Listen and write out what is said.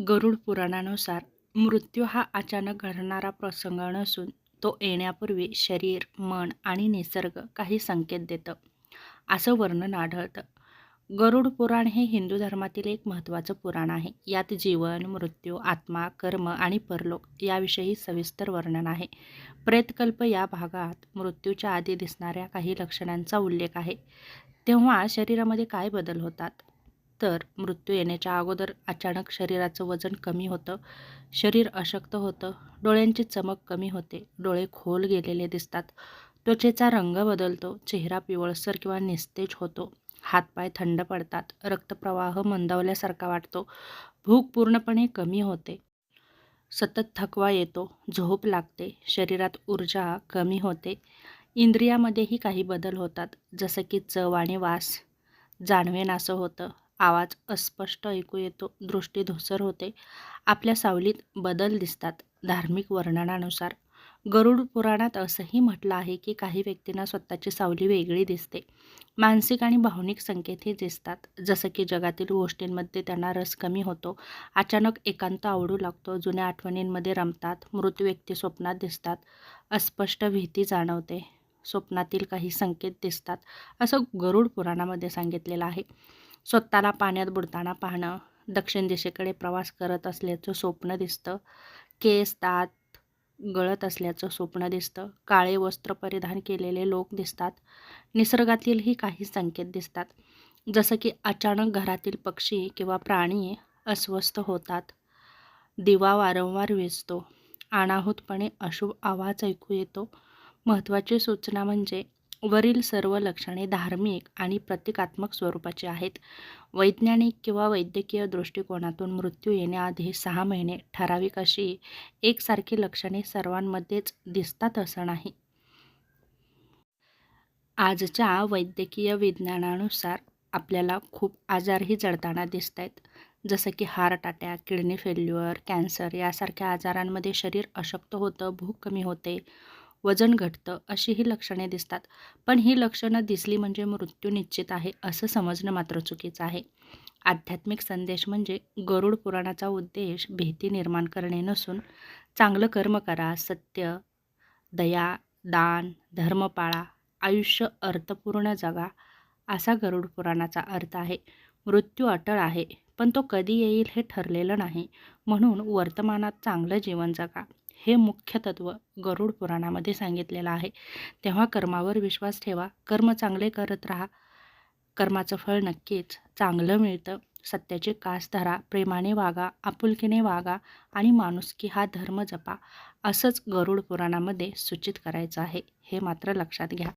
गरुड पुराणानुसार मृत्यू हा अचानक घडणारा प्रसंग नसून तो येण्यापूर्वी शरीर, मन आणि निसर्ग काही संकेत देतं, असं वर्णन आढळतं. गरुड पुराण हे हिंदू धर्मातील एक महत्त्वाचं पुराण आहे. यात जीवन, मृत्यू, आत्मा, कर्म आणि परलोक याविषयी सविस्तर वर्णन आहे. प्रेतकल्प या भागात मृत्यूच्या आधी दिसणाऱ्या काही लक्षणांचा उल्लेख आहे. तेव्हा शरीरामध्ये काय बदल होतात? तर मृत्यू येण्याच्या अगोदर अचानक शरीराचं वजन कमी होतं, शरीर अशक्त होतं, डोळ्यांची चमक कमी होते, डोळे खोल गेलेले दिसतात, त्वचेचा रंग बदलतो, चेहरा पिवळसर किंवा निस्तेज होतो, हातपाय थंड पडतात, रक्तप्रवाह मंदावल्यासारखा वाटतो, भूक पूर्णपणे कमी होते, सतत थकवा येतो, झोप लागते, शरीरात ऊर्जा कमी होते, इंद्रियामध्येही काही बदल होतात, जसं की चव आणि वास जाणवेनासं होतं, आवाज अस्पष्ट ऐकू येतो, दृष्टी धूसर होते, आपल्या सावलीत बदल दिसतात. धार्मिक वर्णनानुसार गरुड पुराणात असंही म्हटलं आहे की काही व्यक्तींना स्वतःची सावली वेगळी दिसते. मानसिक आणि भावनिक संकेतही दिसतात, जसं की जगातील गोष्टींमध्ये त्यांना रस कमी होतो, अचानक एकांत आवडू लागतो, जुन्या आठवणींमध्ये रमतात, मृत व्यक्ती स्वप्नात दिसतात, अस्पष्ट भीती जाणवते, स्वप्नातील काही संकेत दिसतात, असं गरुड पुराणामध्ये सांगितलेलं आहे. स्वतःला पाण्यात बुडताना पाहणं, दक्षिण दिशेकडे प्रवास करत असल्याचं स्वप्न दिसतं, केस, दात गळत असल्याचं स्वप्न दिसतं, काळे वस्त्र परिधान केलेले लोक दिसतात, निसर्गातीलही काही संकेत दिसतात, जसं की अचानक घरातील पक्षी किंवा प्राणी अस्वस्थ होतात, दिवा वारंवार विझतो, अनाहूतपणे अशुभ आवाज ऐकू येतो. महत्त्वाची सूचना म्हणजे वरील सर्व लक्षणे धार्मिक आणि प्रतिकात्मक स्वरूपाची आहेत. वैज्ञानिक किंवा वैद्यकीय दृष्टिकोनातून मृत्यू येण्याआधी 6 महिने ठराविक अशी एकसारखी लक्षणे सर्वांमध्येच दिसतात असं नाही. आजच्या वैद्यकीय विज्ञानानुसार आपल्याला खूप आजारही जडताना दिसत आहेत. जसं की heart attack, kidney failure, cancer यासारख्या आजारांमध्ये शरीर अशक्त होतं, भूक कमी होते, वजन घटतं, अशी ही लक्षणे दिसतात. पण ही लक्षणं दिसली म्हणजे मृत्यू निश्चित आहे असं समजणं मात्र चुकीचं आहे. आध्यात्मिक संदेश म्हणजे गरुड पुराणाचा उद्देश भीती निर्माण करणे नसून चांगलं कर्म करा, सत्य, दया, दान, धर्म पाळा, आयुष्य अर्थपूर्ण जगा, असा गरुड पुराणाचा अर्थ आहे. मृत्यू अटळ आहे, पण तो कधी येईल हे ठरलेलं नाही. म्हणून वर्तमानात चांगलं जीवन जगा. हे मुख्य तत्त्व गरुड पुराणामध्ये सांगितलेलं आहे. तेव्हा कर्मावर विश्वास ठेवा, कर्म चांगले करत राहा. कर्माचं फळ नक्कीच चांगलं मिळतं. सत्याची कास धरा, प्रेमाने वागा, आपुलकीने वागा आणि माणुसकी हा धर्म जपा. असंच गरुड पुराणामध्ये सूचित करायचं आहे. हे मात्र लक्षात घ्या.